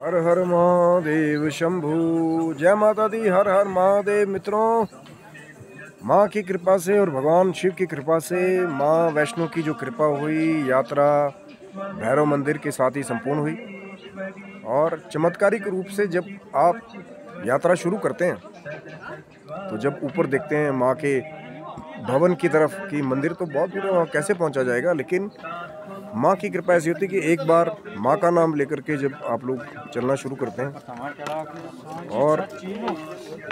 हर हर महादेव शंभू। जय माता दी। हर हर महादेव। मित्रों, माँ की कृपा से और भगवान शिव की कृपा से माँ वैष्णो की जो कृपा हुई, यात्रा भैरव मंदिर के साथ ही संपूर्ण हुई। और चमत्कारिक रूप से जब आप यात्रा शुरू करते हैं तो जब ऊपर देखते हैं माँ के भवन की तरफ कि मंदिर तो बहुत दूर है, वहाँ कैसे पहुँचा जाएगा, लेकिन माँ की कृपा ऐसी होती है कि एक बार माँ का नाम लेकर के जब आप लोग चलना शुरू करते हैं और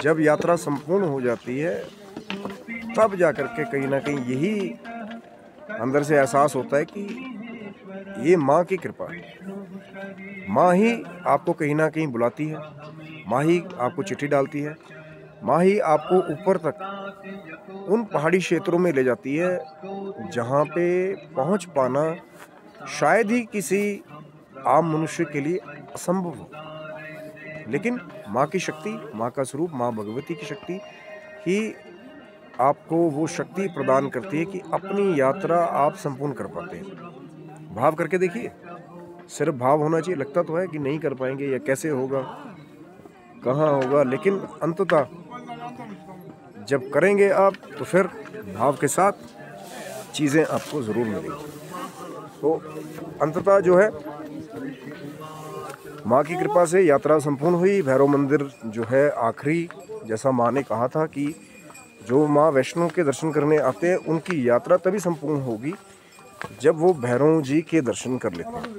जब यात्रा संपूर्ण हो जाती है तब जाकर के कहीं ना कहीं यही अंदर से एहसास होता है कि ये माँ की कृपा है। माँ ही आपको कहीं ना कहीं बुलाती है, माँ ही आपको चिट्ठी डालती है, माँ ही आपको ऊपर तक उन पहाड़ी क्षेत्रों में ले जाती है जहाँ पे पहुँच पाना शायद ही किसी आम मनुष्य के लिए असंभव हो। लेकिन माँ की शक्ति, माँ का स्वरूप, माँ भगवती की शक्ति ही आपको वो शक्ति प्रदान करती है कि अपनी यात्रा आप संपूर्ण कर पाते हैं। भाव करके देखिए, सिर्फ भाव होना चाहिए। लगता तो है कि नहीं कर पाएंगे या कैसे होगा, कहाँ होगा, लेकिन अंततः जब करेंगे आप तो फिर भाव के साथ चीज़ें आपको ज़रूर मिलेंगी। तो अंततः जो है माँ की कृपा से यात्रा संपूर्ण हुई। भैरव मंदिर जो है आखिरी, जैसा माँ ने कहा था कि जो माँ वैष्णो के दर्शन करने आते हैं उनकी यात्रा तभी संपूर्ण होगी जब वो भैरव जी के दर्शन कर लेते हैं।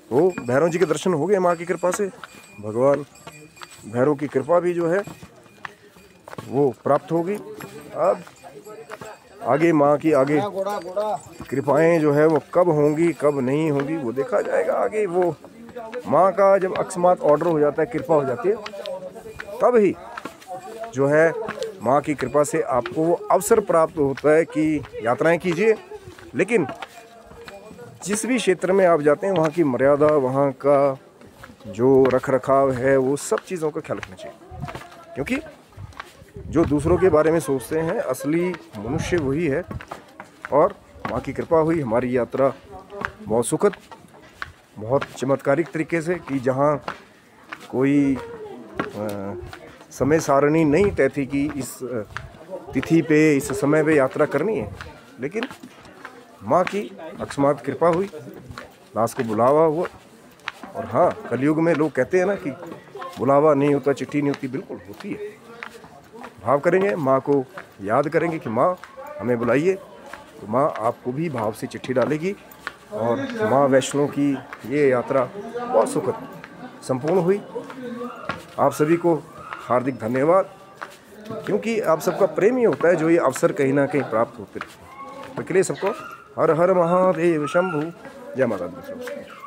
तो भैरव जी के दर्शन हो गए माँ की कृपा से। भगवान भैरव की कृपा भी जो है वो प्राप्त होगी। अब आगे माँ की आगे कृपाएं जो है वो कब होंगी कब नहीं होंगी वो देखा जाएगा। आगे वो माँ का जब अकस्मात ऑर्डर हो जाता है, कृपा हो जाती है, तब ही जो है माँ की कृपा से आपको वो अवसर प्राप्त होता है कि यात्राएं कीजिए। लेकिन जिस भी क्षेत्र में आप जाते हैं वहाँ की मर्यादा, वहाँ का जो रख रखाव है, वो सब चीज़ों का ख्याल रखना चाहिए। क्योंकि जो दूसरों के बारे में सोचते हैं असली मनुष्य वही है। और माँ की कृपा हुई, हमारी यात्रा बहुत सुखद, बहुत चमत्कारिक तरीके से कि जहाँ कोई समय सारणी नहीं तय थी कि इस तिथि पे, इस समय पे यात्रा करनी है, लेकिन माँ की अकस्मात कृपा हुई, दास को बुलावा हुआ। और हाँ, कलयुग में लोग कहते हैं ना कि बुलावा नहीं होता, चिट्ठी नहीं होती, बिल्कुल होती है। भाव करेंगे, माँ को याद करेंगे कि माँ हमें बुलाइए, तो माँ आपको भी भाव से चिट्ठी डालेगी। और माँ वैष्णो की ये यात्रा बहुत सुखद संपूर्ण हुई। आप सभी को हार्दिक धन्यवाद, क्योंकि आप सबका प्रेम ही होता है जो ये अवसर कहीं ना कहीं प्राप्त होते रहते हैं। तो के लिए सबको हर हर महादेव शंभू। जय माता दी।